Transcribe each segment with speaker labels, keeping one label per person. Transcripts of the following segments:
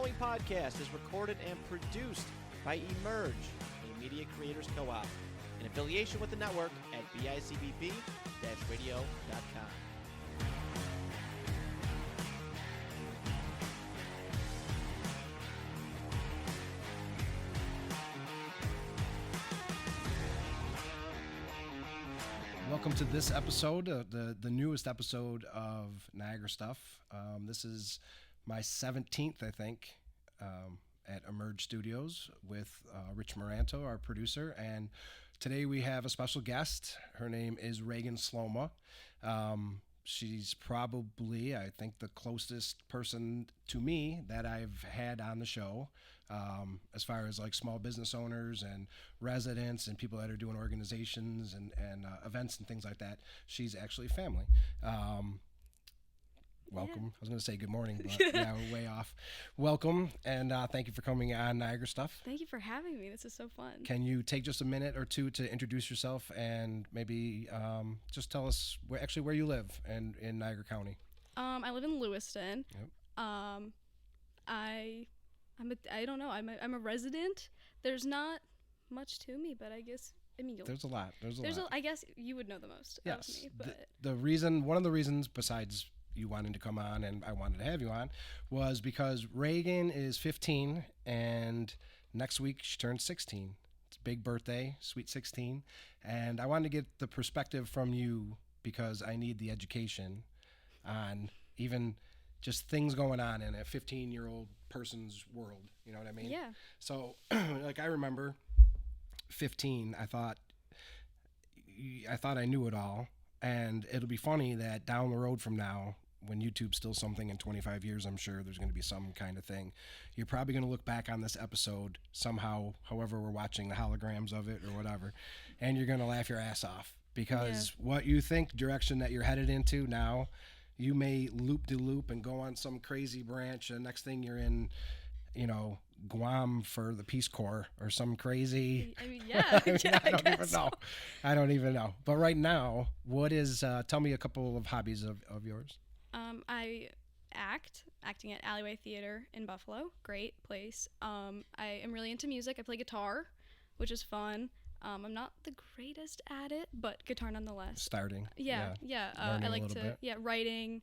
Speaker 1: following podcast is recorded and produced by Emerge, a media creators co-op, in affiliation with the network at bicbb-radio.com.
Speaker 2: Welcome to this episode, the newest episode of Niagara Stuff. This is my 17th, I think, at Emerge Studios with Rich Moranto, our producer. And today we have a special guest. Her name is Raegan Sloma. She's probably, I think, the closest person to me that I've had on the show, as far as like small business owners and residents and people that are doing organizations and events and things like that. She's actually family. Welcome. Yeah. I was going to say good morning, but yeah, we're way off. Welcome, and thank you for coming on Niagara Stuff.
Speaker 3: Thank you for having me. This is so fun.
Speaker 2: Can you take just a minute or two to introduce yourself and maybe just tell us where you live and in Niagara County?
Speaker 3: I live in Lewiston.
Speaker 2: Yep.
Speaker 3: I don't know. I'm a resident. There's not much to me, but I guess there's a lot. I guess you would know the most of me. But
Speaker 2: one of the reasons besides you wanting to come on and I wanted to have you on was because Raegan is 15 and next week she turns 16. It's a big birthday, sweet 16. And I wanted to get the perspective from you because I need the education on even just things going on in a 15-year-old person's world. You know what I mean?
Speaker 3: Yeah.
Speaker 2: So like I remember 15, I thought I knew it all. And it'll be funny that down the road from now, when YouTube's still something in 25 years, I'm sure there's going to be some kind of thing. You're probably going to look back on this episode somehow, however we're watching the holograms of it or whatever, and you're going to laugh your ass off because what you think direction that you're headed into now, you may loop-de-loop and go on some crazy branch, and next thing you're in, Guam for the Peace Corps or some crazy. I don't even know. But right now, what is? Tell me a couple of hobbies of yours.
Speaker 3: I acting at Alleyway Theatre in Buffalo. Great place. I am really into music. I play guitar, which is fun. I'm not the greatest at it, but guitar nonetheless.
Speaker 2: Starting.
Speaker 3: Yeah. I like to. Yeah, writing.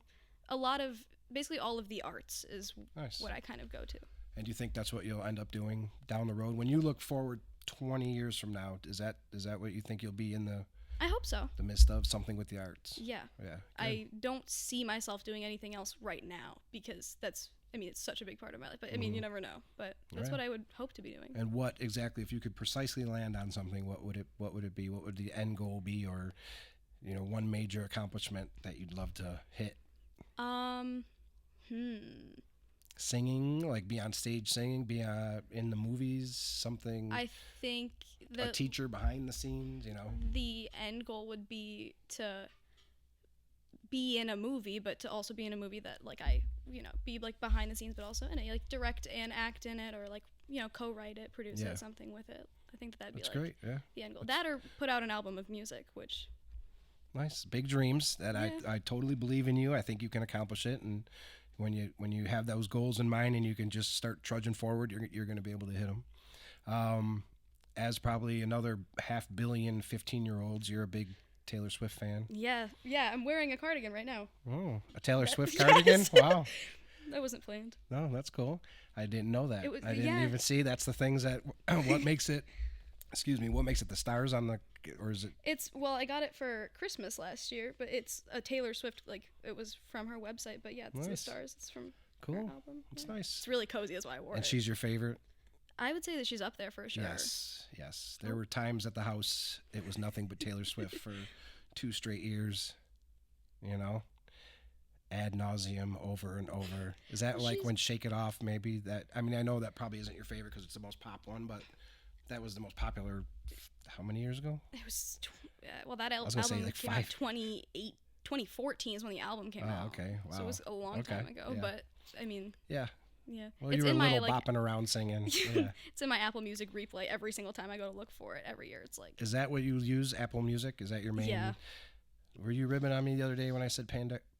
Speaker 3: Basically all of the arts is what I kind of go to.
Speaker 2: And do you think that's what you'll end up doing down the road? When you look forward 20 years from now, is that what you think you'll be in the...
Speaker 3: I hope so.
Speaker 2: The midst of something with the arts?
Speaker 3: Yeah.
Speaker 2: Yeah.
Speaker 3: I don't see myself doing anything else right now because it's such a big part of my life. But, you never know. But that's what I would hope to be doing.
Speaker 2: And what exactly, if you could precisely land on something, what would it be? What would the end goal be? Or, one major accomplishment that you'd love to hit? Singing, like be on stage singing, be in the movies, something.
Speaker 3: I think
Speaker 2: a teacher behind the scenes,
Speaker 3: The end goal would be to be in a movie, but to also be in a movie that be like behind the scenes, but also in it, like direct and act in it, or like co-write it, produce it, something with it. I think that'd be
Speaker 2: great. Yeah.
Speaker 3: The end goal. That or put out an album of music, which.
Speaker 2: Nice, big dreams. That I totally believe in you. I think you can accomplish it, and when you have those goals in mind and you can just start trudging forward, you're going to be able to hit them. As probably another 500 million 15-year-olds, you're a big Taylor Swift fan.
Speaker 3: Yeah. I'm wearing a cardigan right now.
Speaker 2: Oh, a Taylor Swift cardigan? Wow.
Speaker 3: That wasn't planned.
Speaker 2: No, that's cool. I didn't know that. I didn't even see. That's the things that what makes it. What makes it the stars on the, or is it?
Speaker 3: I got it for Christmas last year, but it's a Taylor Swift, it was from her website, but yeah, it's the stars. It's from her album.
Speaker 2: It's nice.
Speaker 3: It's really cozy, is why I wore it.
Speaker 2: And she's your favorite?
Speaker 3: I would say that she's up there for sure.
Speaker 2: Yes. There were times at the house, it was nothing but Taylor Swift for 2 straight years, ad nauseum over and over. Is that when Shake It Off, maybe that, I know that probably isn't your favorite because it's the most pop one, but that was the most popular, how many years ago?
Speaker 3: It was, that album came out 2014 is when the album came out.
Speaker 2: Oh, okay, wow.
Speaker 3: So it was a long time ago, but,
Speaker 2: Yeah.
Speaker 3: Yeah.
Speaker 2: Well, you were a little bopping around singing. Yeah.
Speaker 3: It's in my Apple Music replay every single time I go to look for it every year. It's like...
Speaker 2: Is that what you use, Apple Music? Is that your main...
Speaker 3: Yeah.
Speaker 2: Were you ribbing on me the other day when I said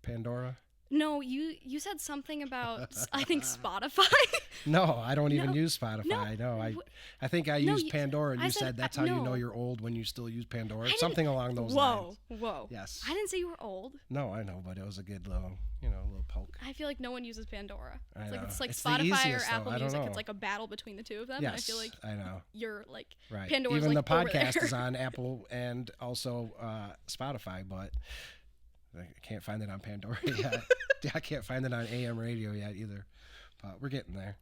Speaker 2: Pandora?
Speaker 3: No, you said something about I think Spotify.
Speaker 2: No, I don't even
Speaker 3: No,
Speaker 2: use Spotify. No, I think I
Speaker 3: No,
Speaker 2: used Pandora, and
Speaker 3: I
Speaker 2: you
Speaker 3: said,
Speaker 2: said that's how you know
Speaker 3: no.
Speaker 2: you're old when you still use Pandora.
Speaker 3: didn't-
Speaker 2: Something along those lines.
Speaker 3: Whoa.
Speaker 2: Yes.
Speaker 3: I didn't say you were old.
Speaker 2: No, I know, but it was a good little poke.
Speaker 3: I feel like no one uses Pandora.
Speaker 2: I
Speaker 3: It's like
Speaker 2: know.
Speaker 3: it's like
Speaker 2: It's the
Speaker 3: Spotify or
Speaker 2: easiest, though.
Speaker 3: Apple
Speaker 2: I don't
Speaker 3: Music.
Speaker 2: know.
Speaker 3: It's like a battle between the two of them.
Speaker 2: Yes,
Speaker 3: And I feel like
Speaker 2: I know.
Speaker 3: you're like
Speaker 2: Right.
Speaker 3: Pandora's
Speaker 2: Even
Speaker 3: like
Speaker 2: the
Speaker 3: over
Speaker 2: podcast
Speaker 3: there.
Speaker 2: is on Apple and also Spotify, but I can't find it on Pandora yet. I can't find it on AM radio yet either. But we're getting there.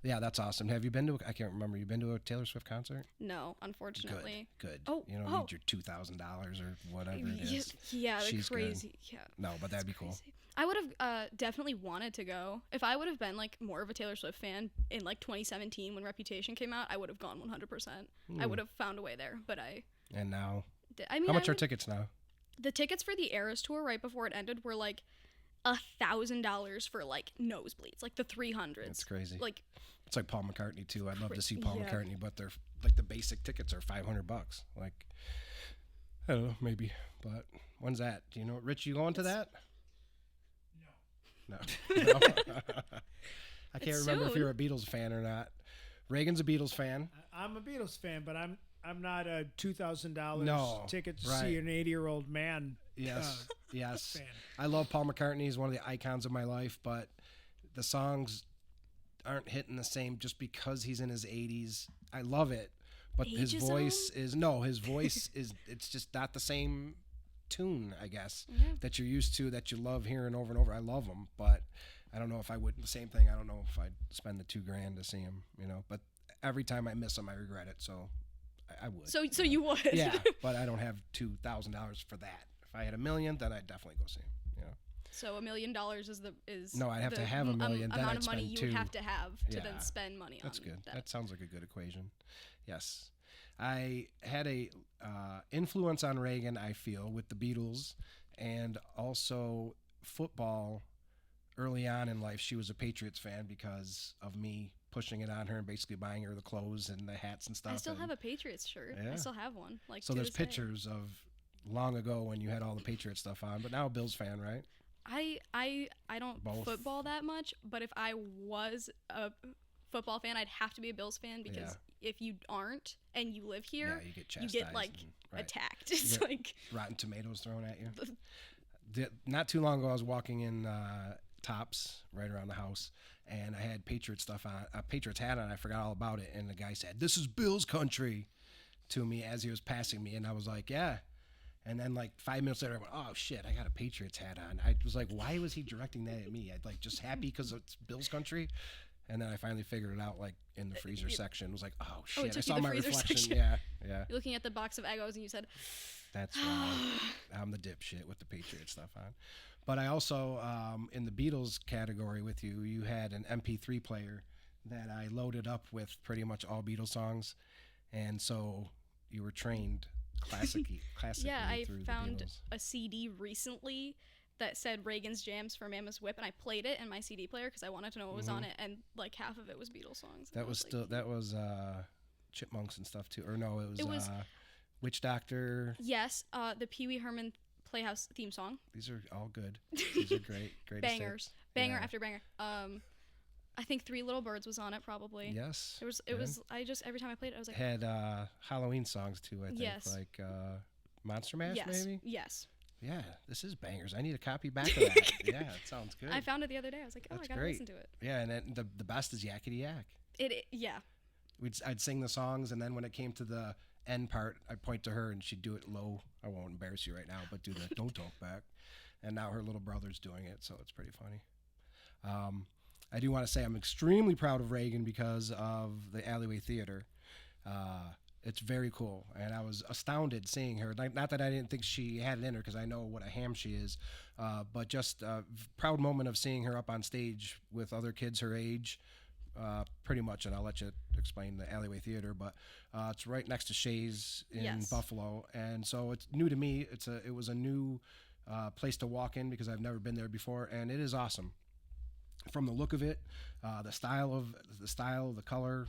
Speaker 2: Yeah, that's awesome. Have you been to? I can't remember. You been to a Taylor Swift concert?
Speaker 3: No, unfortunately.
Speaker 2: Good.
Speaker 3: Oh,
Speaker 2: you don't need your $2,000 or whatever it is.
Speaker 3: Yeah, they're
Speaker 2: She's good.
Speaker 3: crazy. Yeah.
Speaker 2: No, but that'd
Speaker 3: It's
Speaker 2: be cool.
Speaker 3: crazy. I would have definitely wanted to go. If I would have been like more of a Taylor Swift fan in like 2017 when Reputation came out, I would have gone 100%. I would have found a way there, but I.
Speaker 2: And now,
Speaker 3: I mean,
Speaker 2: how much are tickets now?
Speaker 3: The tickets for the Eras tour right before it ended were like $1,000 for like nosebleeds, like the 300s.
Speaker 2: It's crazy.
Speaker 3: Like
Speaker 2: It's like Paul McCartney too. I'd love to see Paul
Speaker 3: Yeah.
Speaker 2: McCartney, but they're like the basic tickets are $500. Like, I don't know, maybe. But when's that? Do you know, Rich? You going to that? No. No. I can't
Speaker 3: It's
Speaker 2: remember if
Speaker 3: soon.
Speaker 2: you're a Beatles fan or not. Reagan's a Beatles fan.
Speaker 4: I'm a Beatles fan, but I'm not a $2,000
Speaker 2: No,
Speaker 4: ticket to
Speaker 2: right.
Speaker 4: see an 80-year-old man.
Speaker 2: Yes, yes.
Speaker 4: fan.
Speaker 2: I love Paul McCartney. He's one of the icons of my life, but the songs aren't hitting the same just because he's in his 80s. I love it, but his
Speaker 3: Ageism?
Speaker 2: voice is it's just not the same tune, I guess,
Speaker 3: Yeah.
Speaker 2: that you're used to, that you love hearing over and over. I love him, but I don't know if I would. The same thing. I don't know if I'd spend the $2,000 to see him. But every time I miss him, I regret it. So I would.
Speaker 3: so you would.
Speaker 2: Yeah, but I don't have $2,000 for that. If I had $1 million, then I'd definitely go see him.
Speaker 3: So $1 million is
Speaker 2: No, I'd have
Speaker 3: the
Speaker 2: to have $1 million, then
Speaker 3: amount
Speaker 2: I'd
Speaker 3: of money
Speaker 2: spend
Speaker 3: you
Speaker 2: two.
Speaker 3: would have to have to
Speaker 2: Yeah.
Speaker 3: then spend money
Speaker 2: That's
Speaker 3: on
Speaker 2: good.
Speaker 3: that.
Speaker 2: That sounds like a good equation. Yes, I had a influence on Reagan, I feel, with the Beatles, and also football. Early on in life, she was a Patriots fan because of me pushing it on her and basically buying her the clothes and the hats and stuff.
Speaker 3: I still
Speaker 2: and
Speaker 3: have a Patriots shirt.
Speaker 2: Yeah.
Speaker 3: I still have one. Like
Speaker 2: so
Speaker 3: to
Speaker 2: there's
Speaker 3: this day.
Speaker 2: pictures of long ago when you had all the Patriot stuff on, but now a Bills fan, right?
Speaker 3: I don't
Speaker 2: Both.
Speaker 3: football that much, but if I was a football fan, I'd have to be a Bills fan because if you aren't and you live here,
Speaker 2: Yeah, you get
Speaker 3: you
Speaker 2: chastised.
Speaker 3: get like
Speaker 2: and, right.
Speaker 3: attacked. It's
Speaker 2: get-
Speaker 3: like
Speaker 2: Rotten tomatoes thrown at you. Not too long ago, I was walking in Tops right around the house, and I had Patriot stuff on, a Patriots hat on. I forgot all about it, and the guy said, "This is Bill's country," to me as he was passing me, and I was like, "Yeah." And then like 5 minutes later, I went, "Oh shit, I got a Patriots hat on." I was like, "Why was he directing that at me?" I'd like just happy because it's Bill's country. And then I finally figured it out, like in the freezer section. It was like, "Oh shit!" I
Speaker 3: took you
Speaker 2: saw
Speaker 3: the
Speaker 2: my
Speaker 3: freezer
Speaker 2: reflection.
Speaker 3: section.
Speaker 2: Yeah, yeah.
Speaker 3: you're looking at the box of Eggos and you said,
Speaker 2: That's right. I'm the dipshit with the Patriot stuff on. But I also, in the Beatles category with you, you had an MP3 player that I loaded up with pretty much all Beatles songs. And so you were trained classically
Speaker 3: yeah, I
Speaker 2: through
Speaker 3: found
Speaker 2: the Beatles.
Speaker 3: a CD recently that said Reagan's Jams for Mammoth's Whip, and I played it in my CD player because I wanted to know what was on it, and like half of it was Beatles songs. and I
Speaker 2: That was Chipmunks and stuff too. Or no, it was Witch Doctor.
Speaker 3: yes, the Pee Wee Herman Playhouse theme song.
Speaker 2: These are all good. These are great.
Speaker 3: Bangers, banger
Speaker 2: Yeah.
Speaker 3: after banger. I think Three Little Birds was on it probably.
Speaker 2: Yes.
Speaker 3: It
Speaker 2: and
Speaker 3: was. I just every time I played it, I was like,
Speaker 2: had Halloween songs too, I think.
Speaker 3: Yes.
Speaker 2: Like Monster Mash,
Speaker 3: yes,
Speaker 2: maybe?
Speaker 3: yes.
Speaker 2: Yeah, this is bangers. I need a copy back of that. Yeah, it sounds good.
Speaker 3: I found it the other day. I was like, oh,
Speaker 2: That's
Speaker 3: I gotta
Speaker 2: great.
Speaker 3: listen to it.
Speaker 2: Yeah, and then the best is Yakety Yak.
Speaker 3: Yeah.
Speaker 2: I'd sing the songs, and then when it came to the end part, I'd point to her, and she'd do it low. I won't embarrass you right now, but do the "Don't Talk Back." And now her little brother's doing it, so it's pretty funny. I do want to say I'm extremely proud of Reagan because of the Alleyway Theatre. It's very cool, and I was astounded seeing her. Not that I didn't think she had it in her, because I know what a ham she is, but just a proud moment of seeing her up on stage with other kids her age, pretty much. And I'll let you explain the Alleyway Theatre, but it's right next to Shays in
Speaker 3: Yes.
Speaker 2: Buffalo, and so it's new to me. It was a new place to walk in because I've never been there before, and it is awesome. From the look of it, the style, the color,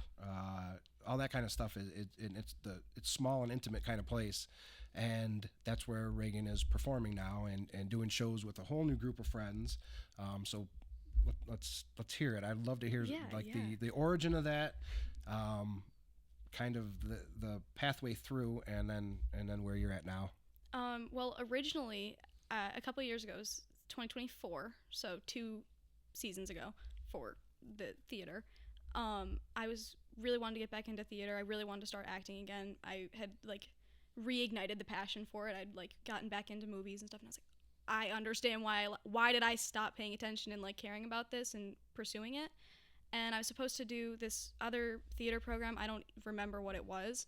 Speaker 2: all that kind of stuff. It's small and intimate kind of place, and that's where Raegan is performing now and doing shows with a whole new group of friends. So let's hear it. I'd love to hear the origin of that, kind of the pathway through, and then where you're at now.
Speaker 3: Well, originally, a couple of years ago, it was 2024, so 2 seasons ago for the theater. I was really wanted to get back into theater. I really wanted to start acting again. I had like reignited the passion for it. I'd like gotten back into movies and stuff, and I was like, I understand why did I stop paying attention and like caring about this and pursuing it. And I was supposed to do this other theater program. I don't remember what it was,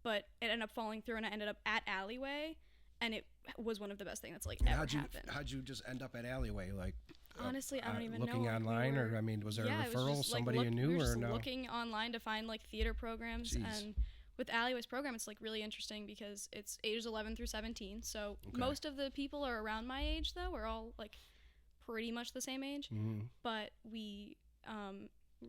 Speaker 3: but it ended up falling through, and I ended up at Alleyway, and it was one of the best things that's like ever happened.
Speaker 2: How'd you just end up at Alleyway? Like,
Speaker 3: honestly, I don't even know.
Speaker 2: Looking online, or I mean, was there a referral?
Speaker 3: Just,
Speaker 2: somebody you knew,
Speaker 3: we were
Speaker 2: or
Speaker 3: just
Speaker 2: no?
Speaker 3: Looking online to find like theater programs.
Speaker 2: Jeez.
Speaker 3: And with Alleyway's program, it's like really interesting because it's ages 11 through 17. So most of the people are around my age, though. We're all like pretty much the same age, but we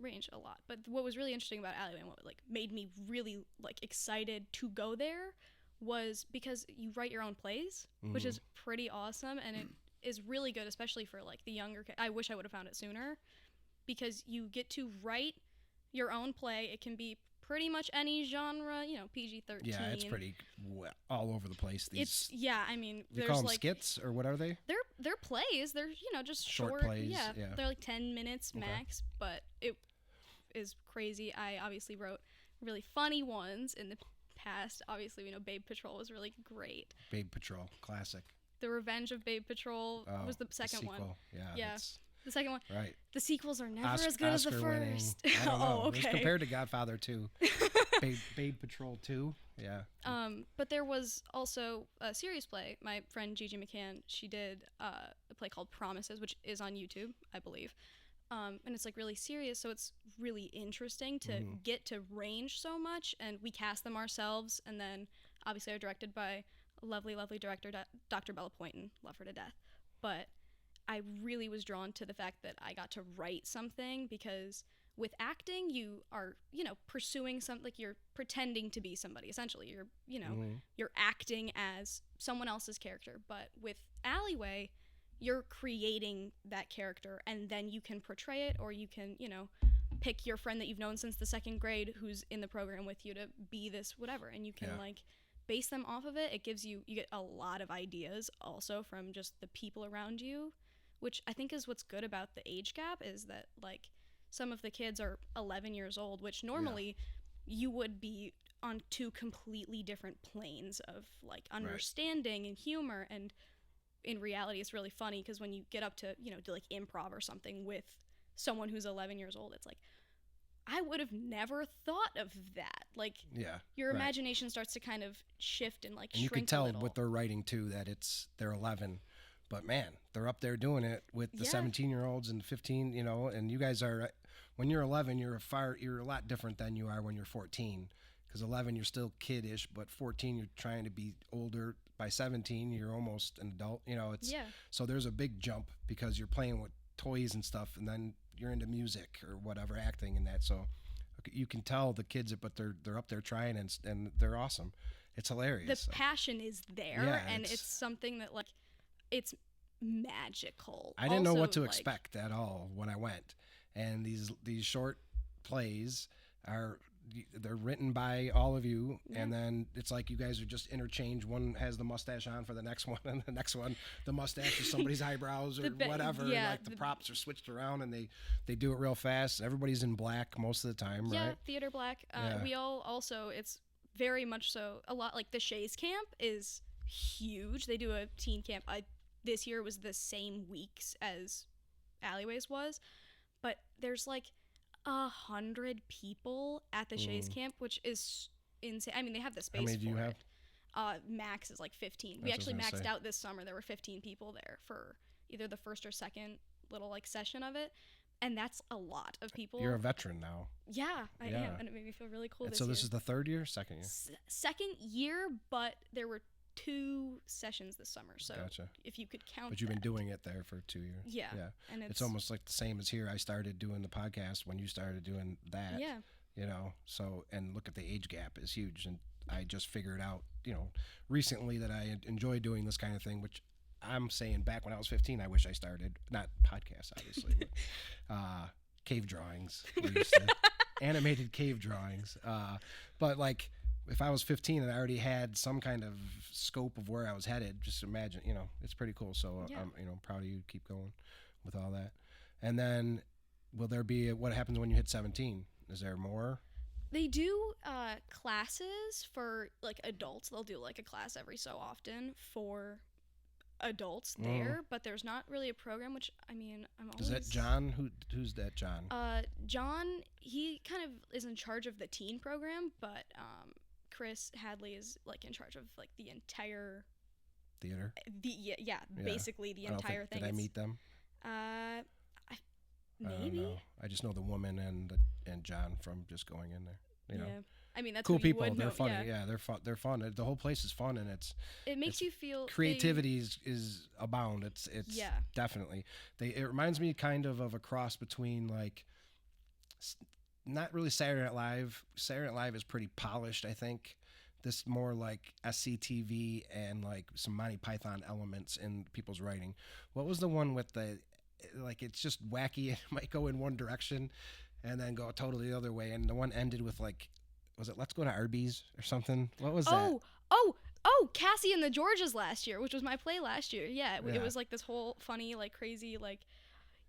Speaker 3: range a lot. But what was really interesting about Alleyway and what like made me really like excited to go there was because you write your own plays, which is pretty awesome, and it is really good, especially for like the younger kids. I wish I would have found it sooner, because you get to write your own play. It can be pretty much any genre, PG-13.
Speaker 2: Yeah, it's pretty all over the place.
Speaker 3: I mean,
Speaker 2: you call them like skits, or what are they?
Speaker 3: They're plays. They're just short
Speaker 2: plays.
Speaker 3: Yeah, they're like 10 minutes max, but it is crazy. I obviously wrote really funny ones in the past. Obviously, we know Babe Patrol was really great.
Speaker 2: Babe Patrol, classic.
Speaker 3: The Revenge of Babe Patrol was the second one. Yeah. The second one.
Speaker 2: Right.
Speaker 3: The sequels are never as good as the first.
Speaker 2: I don't know.
Speaker 3: Okay.
Speaker 2: It was compared to Godfather 2. Babe Patrol 2. Yeah.
Speaker 3: But there was also a serious play. My friend Gigi McCann, she did a play called Promises, which is on YouTube, I believe. And it's like really serious, so it's really interesting to get to range so much. And we cast them ourselves, and then obviously are directed by a lovely, lovely director, Dr. Bella Poynton. Love her to death. But I really was drawn to the fact that I got to write something, because with acting, you are, pursuing something, like you're pretending to be somebody. Essentially, you're, you're acting as someone else's character. But with Alleyway, you're creating that character, and then you can portray it, or you can, pick your friend that you've known since the 2nd grade who's in the program with you to be this whatever, and you can base them off of it. It gives you get a lot of ideas also from just the people around you, which I think is what's good about the age gap, is that like some of the kids are 11 years old, which normally you would be on 2 completely different planes of like understanding and humor. And in reality, it's really funny because when you get up to, do like improv or something with someone who's 11 years old, it's like, I would have never thought of that. Like, your imagination starts to kind of shift and like
Speaker 2: and
Speaker 3: shrink
Speaker 2: you can tell
Speaker 3: a little.
Speaker 2: with their writing too that they're 11, but man, they're up there doing it with the 17-year-olds and 15. And you guys are, when you're 11, you're a lot different than you are when you're 14. Because 11, you're still kiddish, but 14, you're trying to be older. By 17, you're almost an adult. So there's a big jump because you're playing with toys and stuff, and then you're into music or whatever, acting and that. So you can tell the kids, but they're up there trying, and they're awesome. It's hilarious.
Speaker 3: The passion is there, and it's something that like it's magical.
Speaker 2: I didn't know what to expect at all when I went, and these short plays they're written by all of you, and then it's like you guys are just interchange. One has the mustache on for the next one, and the next one the mustache is somebody's eyebrows or whatever. Like the props are switched around, and they do it real fast. Everybody's in black most of the time, right?
Speaker 3: Yeah, theater black. We all also, it's very much so a lot like the Shays camp is huge. They do a teen camp. This year was the same weeks as Alleyways was, but there's like 100 people at the Shays camp, which is insane. I mean, they have the space. How
Speaker 2: many do you have?
Speaker 3: Max is like 15. We actually maxed out this summer. There were 15 people there for either the first or second little like session of it, and that's a lot of people.
Speaker 2: You're a veteran now.
Speaker 3: Yeah, I am, and it made me feel really cool.
Speaker 2: So this is the 3rd year, 2nd year?
Speaker 3: Second year, but there were 2 sessions this summer, so if you could count.
Speaker 2: But you've been doing it there for 2 years.
Speaker 3: Yeah.
Speaker 2: And it's almost like the same as here. I started doing the podcast when you started doing that. Yeah. So, and look at the age gap is huge. And I just figured out, recently that I enjoy doing this kind of thing, which I'm saying back when I was 15, I wish I started, not podcasts, obviously, but cave drawings. We used to, animated cave drawings. But like, if I was 15 and I already had some kind of scope of where I was headed, just imagine, it's pretty cool. So I'm, proud of you to keep going with all that. And then will there be, what happens when you hit 17? Is there more?
Speaker 3: They do classes for like adults. They'll do like a class every so often for adults there, but there's not really a program, which I mean, I'm always...
Speaker 2: Is that John? Who's that John?
Speaker 3: John, he kind of is in charge of the teen program, but Chris Hadley is like in charge of like the entire
Speaker 2: theater.
Speaker 3: Basically the entire thing.
Speaker 2: Did I meet them?
Speaker 3: Maybe.
Speaker 2: I just know the woman and John from just going in there.
Speaker 3: Yeah. I mean, that's
Speaker 2: cool
Speaker 3: who you
Speaker 2: people.
Speaker 3: would
Speaker 2: They're
Speaker 3: know.
Speaker 2: funny.
Speaker 3: Yeah.
Speaker 2: Yeah, they're fun. The whole place is fun, and
Speaker 3: it makes you feel
Speaker 2: creativity is abound. It's definitely. It reminds me kind of a cross between like not really Saturday Night Live. Saturday Night Live is pretty polished, I think. This more like SCTV and like some Monty Python elements in people's writing. What was the one with the like it's just wacky? It might go in one direction and then go totally the other way. And the one ended with like, was it Let's Go to Arby's or something? What was that?
Speaker 3: Oh, Cassie and the Georges last year, which was my play last year. Yeah, it was like this whole funny, like crazy, like,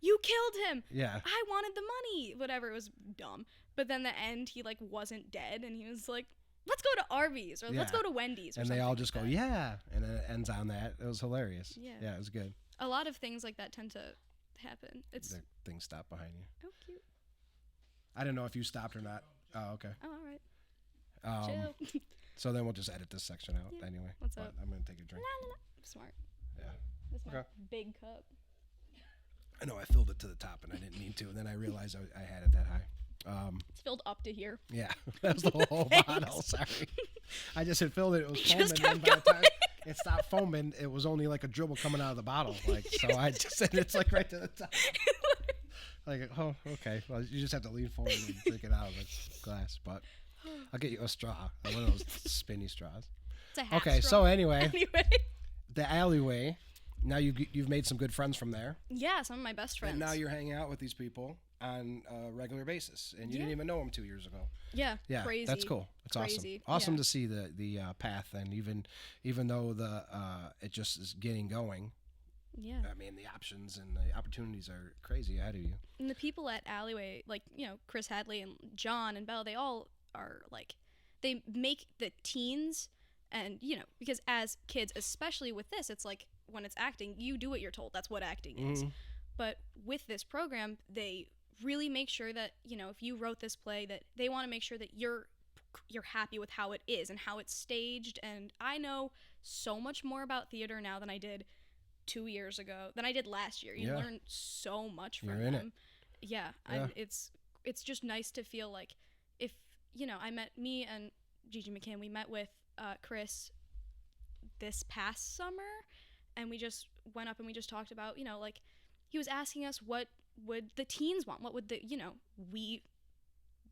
Speaker 3: you killed him.
Speaker 2: Yeah.
Speaker 3: I wanted the money. Whatever, it was dumb. But then the end, he like wasn't dead and he was like, let's go to Arby's or let's go to Wendy's. Or
Speaker 2: and they all
Speaker 3: like
Speaker 2: just
Speaker 3: that.
Speaker 2: go, yeah. And then it ends on that. It was hilarious.
Speaker 3: Yeah.
Speaker 2: It was good.
Speaker 3: A lot of things like that tend to happen.
Speaker 2: The thing stopped behind you.
Speaker 3: Oh, cute.
Speaker 2: I don't know if you stopped or not. Oh, okay.
Speaker 3: Oh, all right. Chill.
Speaker 2: So then we'll just edit this section out anyway.
Speaker 3: What's up?
Speaker 2: I'm going to take a drink.
Speaker 3: I'm smart.
Speaker 2: Yeah.
Speaker 3: This is my big cup.
Speaker 2: I know I filled it to the top and I didn't mean to, and then I realized I had it that high.
Speaker 3: It's filled up to here.
Speaker 2: Yeah, that was the whole bottle. Sorry, I just had filled it. It was foaming.
Speaker 3: Just
Speaker 2: and by the time it stopped foaming, it was only like a dribble coming out of the bottle. Like so, I just said it's like right to the top. Like, oh, okay. Well, you just have to lean forward and drink it out of the glass. But I'll get you a straw, one of those spinny straws.
Speaker 3: It's a half
Speaker 2: Okay,
Speaker 3: straw.
Speaker 2: so anyway, the Alleyway. Now you've made some good friends from there.
Speaker 3: Yeah, some of my best friends.
Speaker 2: And now you're hanging out with these people on a regular basis, and you didn't even know them 2 years ago.
Speaker 3: Yeah, crazy.
Speaker 2: That's cool. It's
Speaker 3: crazy.
Speaker 2: Awesome to see the path, and even though it just is getting going.
Speaker 3: Yeah.
Speaker 2: I mean, the options and the opportunities are crazy ahead of you.
Speaker 3: And the people at Alleyway, like, Chris Hadley and John and Belle, they all are like, they make the teens, and because as kids, especially with this, it's like when it's acting, you do what you're told. That's what acting is. But with this program, they really make sure that if you wrote this play, that they want to make sure that you're happy with how it is and how it's staged. And I know so much more about theater now than I did 2 years ago, than I did last year. You learn so much from them. Yeah. It's just nice to feel like if me and Gigi McCann, we met with Chris this past summer, and we just went up and we just talked about like he was asking us what would the teens want, what would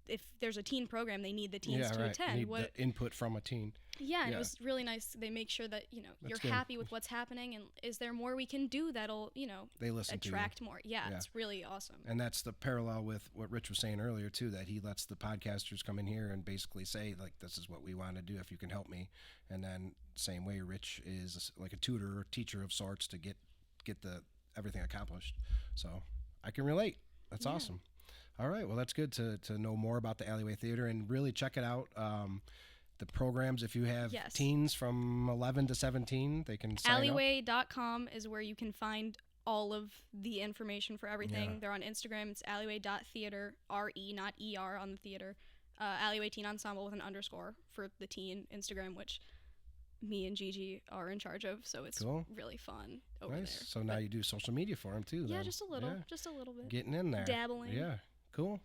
Speaker 3: if there's a teen program, they need the teens to attend.
Speaker 2: Need the input from a teen.
Speaker 3: Yeah, and it was really nice. They make sure that you're happy with what's happening, and is there more we can do that'll
Speaker 2: they listen
Speaker 3: attract
Speaker 2: to you.
Speaker 3: more. Yeah, it's really awesome.
Speaker 2: And that's the parallel with what Rich was saying earlier too, that he lets the podcasters come in here and basically say like, this is what we want to do if you can help me. And then same way, Rich is like a tutor or teacher of sorts to get the everything accomplished. So I can relate. That's awesome. All right. Well, that's good to know more about the Alleyway Theater, and really check it out. The programs, if you have teens from 11 to 17, they can sign
Speaker 3: Alleyway.com is where you can find all of the information for everything. Yeah. They're on Instagram. It's alleyway.theater, R-E, not E-R on the theater. Alleyway Teen Ensemble with an underscore for the teen Instagram, which me and Gigi are in charge of, so it's really fun over there.
Speaker 2: So now you do social media for them too,
Speaker 3: yeah,
Speaker 2: then.
Speaker 3: just a little bit.
Speaker 2: Getting in there.
Speaker 3: Dabbling.
Speaker 2: Yeah, cool.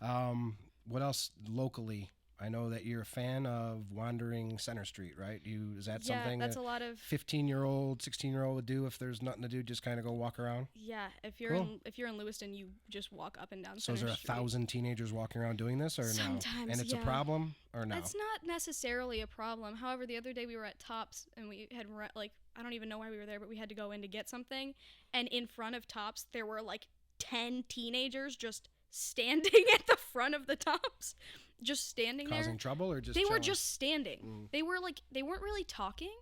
Speaker 2: What else locally I know that you're a fan of wandering Center Street, right? Is that
Speaker 3: Yeah,
Speaker 2: something
Speaker 3: that's
Speaker 2: a
Speaker 3: a lot of
Speaker 2: 15-year-old, 16-year-old would do if there's nothing to do? Just kind of go walk around.
Speaker 3: yeah. If you're
Speaker 2: Cool.
Speaker 3: if you're in Lewiston, you just walk up and down.
Speaker 2: So is there
Speaker 3: Center Street.
Speaker 2: 1,000 teenagers walking around doing this, or no?
Speaker 3: Sometimes,
Speaker 2: And it's a
Speaker 3: yeah.
Speaker 2: problem, or no?
Speaker 3: It's not necessarily a problem. However, the other day we were at Tops and we had I don't even know why we were there, but we had to go in to get something, and in front of Tops there were like 10 teenagers just standing at the front of the Tops, just standing
Speaker 2: Causing
Speaker 3: there.
Speaker 2: trouble, or just
Speaker 3: They were
Speaker 2: chilling?
Speaker 3: just standing. They weren't really talking.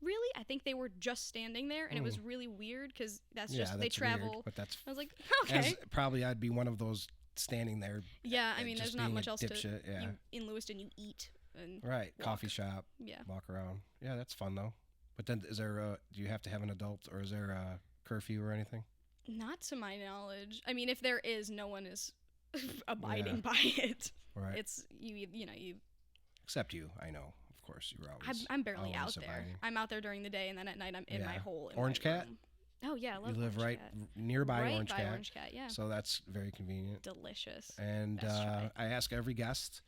Speaker 3: Really, I think they were just standing there, and it was really weird because that's
Speaker 2: Yeah,
Speaker 3: just they
Speaker 2: that's
Speaker 3: travel.
Speaker 2: weird, but that's
Speaker 3: I was like, okay,
Speaker 2: probably I'd be one of those standing there.
Speaker 3: yeah. I mean,
Speaker 2: just
Speaker 3: there's not
Speaker 2: being
Speaker 3: much
Speaker 2: a
Speaker 3: else
Speaker 2: dipshit,
Speaker 3: to.
Speaker 2: yeah.
Speaker 3: In Lewiston, you eat and
Speaker 2: Right,
Speaker 3: walk.
Speaker 2: coffee shop,
Speaker 3: Yeah.
Speaker 2: walk around. Yeah, that's fun though. But then, do you have to have an adult, or is there a curfew or anything?
Speaker 3: Not to my knowledge. I mean, if there is, no one is abiding by it.
Speaker 2: Right.
Speaker 3: It's you know,
Speaker 2: Except you, I know. Of course, you're always.
Speaker 3: I'm barely out
Speaker 2: always
Speaker 3: there.
Speaker 2: abiding.
Speaker 3: I'm out there during the day, and then at night I'm in my
Speaker 2: Yeah.
Speaker 3: hole. In
Speaker 2: Orange
Speaker 3: my
Speaker 2: Cat?
Speaker 3: room. Oh yeah, I love
Speaker 2: You live
Speaker 3: Orange
Speaker 2: right
Speaker 3: Cat.
Speaker 2: nearby
Speaker 3: Right
Speaker 2: Orange
Speaker 3: by
Speaker 2: Cat,
Speaker 3: Orange Cat, yeah.
Speaker 2: so that's very convenient.
Speaker 3: Delicious.
Speaker 2: And
Speaker 3: Best try.
Speaker 2: I ask every guest,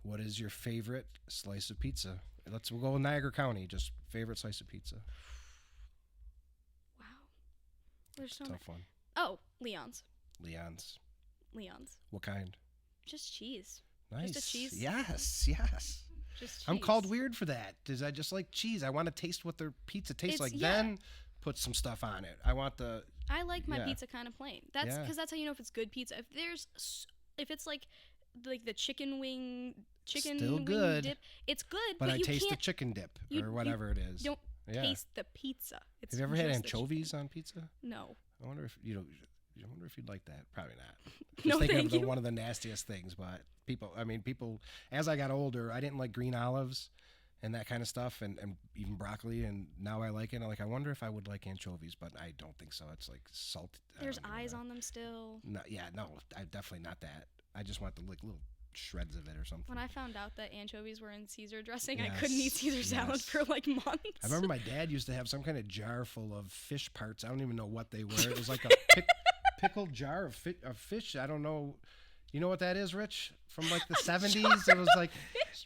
Speaker 2: what is your favorite slice of pizza? We'll go with Niagara County. Just favorite slice of pizza.
Speaker 3: Wow. There's so many.
Speaker 2: Tough one.
Speaker 3: Oh, Leon's.
Speaker 2: Leon's.
Speaker 3: Leon's.
Speaker 2: What kind?
Speaker 3: Just cheese.
Speaker 2: Nice.
Speaker 3: Just a cheese.
Speaker 2: Yes, yes.
Speaker 3: Just cheese.
Speaker 2: I'm called weird for that. Does I just like cheese? I want to taste what their pizza tastes
Speaker 3: It's-
Speaker 2: like.
Speaker 3: yeah.
Speaker 2: Then put some stuff on it. I want the.
Speaker 3: I like my
Speaker 2: Yeah.
Speaker 3: pizza kind of plain. That's
Speaker 2: Yeah.
Speaker 3: because that's how you know if it's good pizza. If it's like the chicken wing
Speaker 2: Still
Speaker 3: wing
Speaker 2: good,
Speaker 3: dip, it's good.
Speaker 2: But I
Speaker 3: you
Speaker 2: taste the
Speaker 3: can't
Speaker 2: chicken dip
Speaker 3: you-
Speaker 2: or whatever it is.
Speaker 3: you don't
Speaker 2: Yeah.
Speaker 3: taste the pizza. It's
Speaker 2: Have you ever had
Speaker 3: just the
Speaker 2: anchovies
Speaker 3: chicken.
Speaker 2: on pizza?
Speaker 3: No.
Speaker 2: I wonder if I wonder if you'd like that. Probably not. Just
Speaker 3: No,
Speaker 2: thinking
Speaker 3: thank
Speaker 2: of
Speaker 3: you.
Speaker 2: one of the nastiest things, but people. As I got older, I didn't like green olives and that kind of stuff, and even broccoli. And now I like it. And I wonder if I would like anchovies, but I don't think so. It's like salt.
Speaker 3: There's eyes on them still.
Speaker 2: No, yeah, no, I definitely not that. I just want the little shreds of it or something.
Speaker 3: When I found out that anchovies were in Caesar dressing, I
Speaker 2: Yes,
Speaker 3: couldn't eat Caesar salad
Speaker 2: yes.
Speaker 3: for like months.
Speaker 2: I remember my dad used to have some kind of jar full of fish parts. I don't even know what they were. It was like a pickled jar of fish. I don't know. You know what that is, Rich? From like the 70s. It was like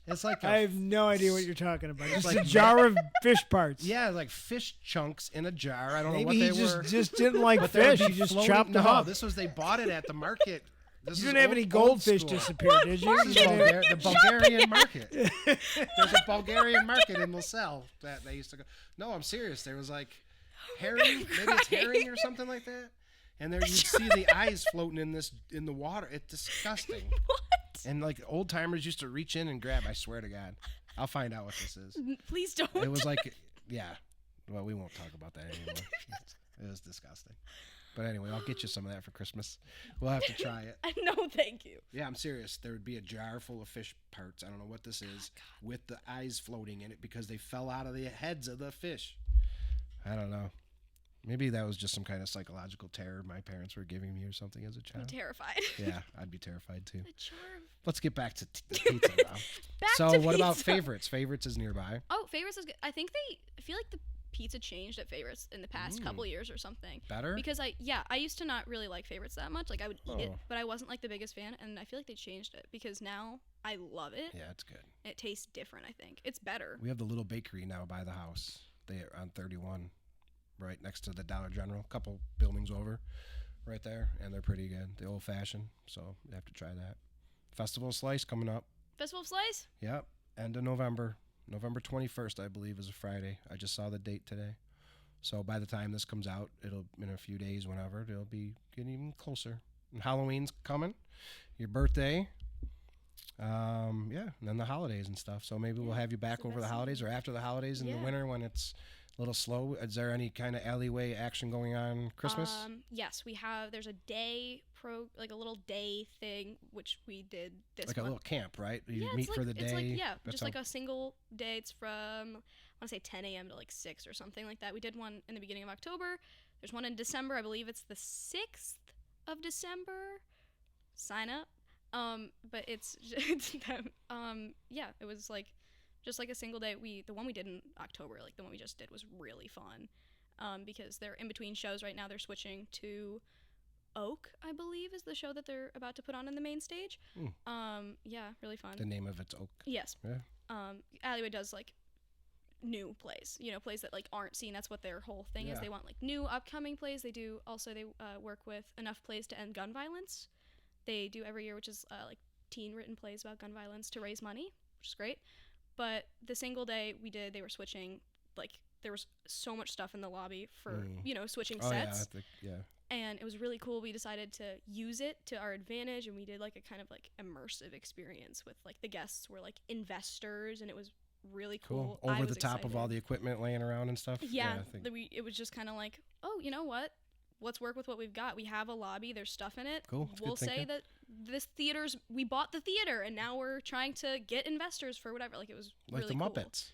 Speaker 2: it's like
Speaker 4: I have no idea what you're talking about. Just
Speaker 2: like
Speaker 4: a jar of fish parts.
Speaker 2: yeah, like fish chunks in a jar. I don't know
Speaker 4: Maybe
Speaker 2: what
Speaker 4: he
Speaker 2: they were.
Speaker 4: just didn't like
Speaker 2: But they would
Speaker 4: fish.
Speaker 2: be
Speaker 4: He just
Speaker 2: floating-
Speaker 4: chopped them
Speaker 2: no,
Speaker 4: up.
Speaker 2: they bought it at the market. This
Speaker 4: You
Speaker 2: is
Speaker 4: didn't have
Speaker 2: old-
Speaker 4: any
Speaker 2: old
Speaker 4: goldfish
Speaker 2: school.
Speaker 4: disappear, did you?
Speaker 2: This is the Bulgarian market. There's a Bulgarian market in LaSalle that they used to go. No, I'm serious. There was like herring, maybe it's herring or something like that. And there you'd see the eyes floating in the water. It's disgusting.
Speaker 3: What?
Speaker 2: And like old timers used to reach in and grab. I swear to God, I'll find out what this is.
Speaker 3: Please don't.
Speaker 2: It was like, yeah. Well, we won't talk about that anymore. It was disgusting. But anyway, I'll get you some of that for Christmas. We'll have to try it.
Speaker 3: No, thank you.
Speaker 2: Yeah, I'm serious. There would be a jar full of fish parts. I don't know what this is, with the eyes floating in it because they fell out of the heads of the fish. I don't know. Maybe that was just some kind of psychological terror my parents were giving me or something as a
Speaker 3: I'm
Speaker 2: child.
Speaker 3: terrified.
Speaker 2: Yeah, I'd be terrified too.
Speaker 3: A jar of-
Speaker 2: Let's get back to pizza now.
Speaker 3: Back
Speaker 2: So
Speaker 3: to
Speaker 2: what about
Speaker 3: pizza.
Speaker 2: favorites? Favorites is nearby.
Speaker 3: Oh, Favorites is good. I feel like the pizza changed at Favorites in the past couple years or something.
Speaker 2: Better?
Speaker 3: Because I used to not really like Favorites that much. Like I would eat it,
Speaker 2: Oh.
Speaker 3: but I wasn't like the biggest fan. And I feel like they changed it because now I love it.
Speaker 2: Yeah, it's good.
Speaker 3: It tastes different. I think it's better.
Speaker 2: We have the little bakery now by the house. They're on 31, right next to the Dollar General, a couple buildings over, right there, and they're pretty good. The old fashioned, so you have to try that. Festival Slice coming up.
Speaker 3: Festival of Slice.
Speaker 2: Yep, end of November. November 21st, I believe, is a Friday. I just saw the date today. So by the time this comes out, it'll in a few days, whenever, it'll be getting even closer. And Halloween's coming, your birthday. Yeah, and then the holidays and stuff. So maybe we'll have you back
Speaker 3: it's the
Speaker 2: over the
Speaker 3: best
Speaker 2: holidays or after the holidays in the
Speaker 3: Yeah.
Speaker 2: winter when it's a little slow. Is there any kind of alleyway action going on Christmas?
Speaker 3: Yes, we have. There's a day like a little day thing which we did this
Speaker 2: like a
Speaker 3: month.
Speaker 2: little camp, right? You
Speaker 3: Yeah,
Speaker 2: meet
Speaker 3: it's
Speaker 2: for
Speaker 3: like,
Speaker 2: the
Speaker 3: it's
Speaker 2: day.
Speaker 3: like
Speaker 2: That
Speaker 3: just like
Speaker 2: sounds-
Speaker 3: a single day. It's from I want to say 10 a.m. to like 6 or something like that. We did one in the beginning of October. There's one in December. I believe it's the 6th of December. Sign up. But it's yeah, it was like just like a single day. The one we did in October, like the one we just did, was really fun. Because they're in between shows right now. They're switching to Oak, I believe, is the show that they're about to put on in the main stage. Yeah, really fun.
Speaker 2: The name of it's Oak.
Speaker 3: Yes.
Speaker 2: Yeah.
Speaker 3: Alleyway does like new plays, plays that like aren't seen. That's what their whole thing is.
Speaker 2: Yeah.
Speaker 3: They want like new upcoming plays. They work with Enough Plays to End Gun Violence. They do every year, which is like teen written plays about gun violence to raise money, which is great. But the single day we did, they were switching, like there was so much stuff in the lobby for switching sets.
Speaker 2: Yeah.
Speaker 3: And it was really cool. We decided to use it to our advantage, and we did like a kind of like immersive experience with like the guests were like investors, and it was really cool.
Speaker 2: Over the top of all the equipment laying around and stuff.
Speaker 3: Yeah, it was just kind of like, oh, you know what? Let's work with what we've got. We have a lobby. There's stuff in it.
Speaker 2: Cool.
Speaker 3: We'll say that we bought the theater, and now we're trying to get investors for whatever. Like, it was
Speaker 2: like
Speaker 3: really
Speaker 2: the
Speaker 3: cool.
Speaker 2: Muppets.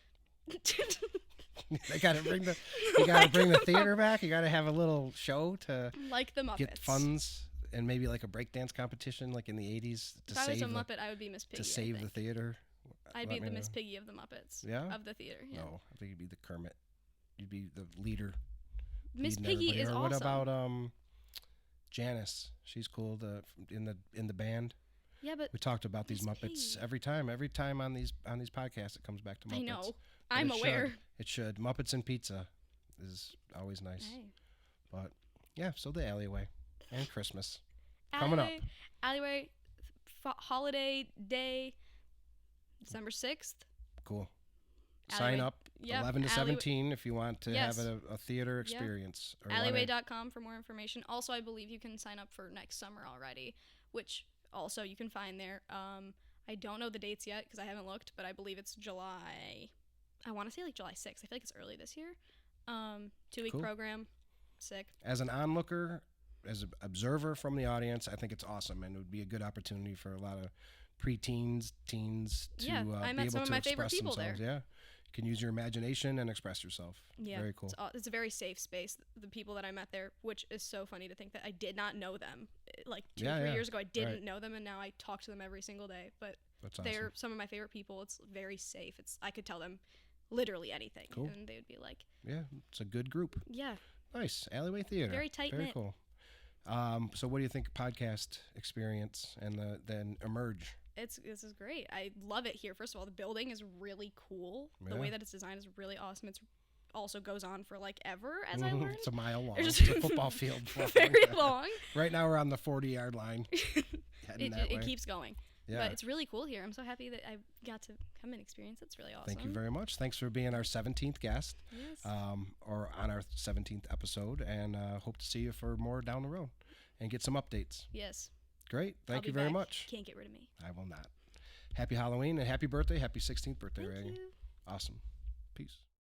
Speaker 2: You gotta bring the theater back. You gotta have a little show to
Speaker 3: like the Muppets.
Speaker 2: Get funds, and maybe like a breakdance competition like in the 80s
Speaker 3: if I was a Muppet, I would be Miss Piggy.
Speaker 2: To save the theater.
Speaker 3: I'd be the Miss Piggy of the Muppets.
Speaker 2: Yeah?
Speaker 3: Of the theater. Yeah.
Speaker 2: No, I think you'd be the Kermit. You'd be the leader.
Speaker 3: Miss Piggy is awesome.
Speaker 2: What about Janice? She's cool. In the band.
Speaker 3: Yeah, but
Speaker 2: we talked about these Muppets every time on these podcasts. It comes back to Muppets.
Speaker 3: I know. I'm aware.
Speaker 2: It should. Muppets and pizza is always nice.
Speaker 3: Hey.
Speaker 2: But yeah, so the Alleyway and Christmas coming up.
Speaker 3: Alleyway holiday day, December 6th.
Speaker 2: Cool.
Speaker 3: Alleyway.
Speaker 2: Sign up 11 to 17 if you want to have a theater experience.
Speaker 3: Or Alleyway.com for more information. Also, I believe you can sign up for next summer already, which also you can find there. I don't know the dates yet because I haven't looked, but I believe it's July. I want to say like July 6th. I feel like it's early this year. 2-week program. Sick.
Speaker 2: As an onlooker, as an observer from the audience, I think it's awesome, and it would be a good opportunity for a lot of preteens, teens to
Speaker 3: I
Speaker 2: be
Speaker 3: met
Speaker 2: able
Speaker 3: some of
Speaker 2: to
Speaker 3: my
Speaker 2: express
Speaker 3: favorite people
Speaker 2: themselves.
Speaker 3: there.
Speaker 2: Yeah, you can use your imagination and express yourself.
Speaker 3: Yeah,
Speaker 2: very cool.
Speaker 3: It's a very safe space. The people that I met there, which is so funny to think that I did not know them. Like 2 or 3 years ago, I didn't know them, and now I talk to them every single day. But they're some of my favorite people. It's very safe. I could tell them literally anything, and they would be like,
Speaker 2: yeah, it's a good group.
Speaker 3: Yeah.
Speaker 2: Nice. Alleyway Theatre.
Speaker 3: Very tight
Speaker 2: Very
Speaker 3: knit.
Speaker 2: cool. So what do you think podcast experience and then Emerge?
Speaker 3: This is great. I love it here. First of all, the building is really cool. The way that it's designed is really awesome. It's also goes on for like ever, as I learned.
Speaker 2: It's a mile long. It's a football field.
Speaker 3: Very long.
Speaker 2: Right now we're on the 40-yard line.
Speaker 3: It keeps going.
Speaker 2: Yeah.
Speaker 3: But it's really cool here. I'm so happy that I got to come and experience it. It's really awesome.
Speaker 2: Thank you very much. Thanks for being our 17th guest.
Speaker 3: Yes.
Speaker 2: Or on our 17th episode, and hope to see you for more down the road and get some updates.
Speaker 3: Yes.
Speaker 2: Great. Thank you very much.
Speaker 3: Can't get rid of me.
Speaker 2: I will not. Happy Halloween and happy birthday. Happy 16th birthday, Raegan.
Speaker 3: Thank you.
Speaker 2: Awesome. Peace.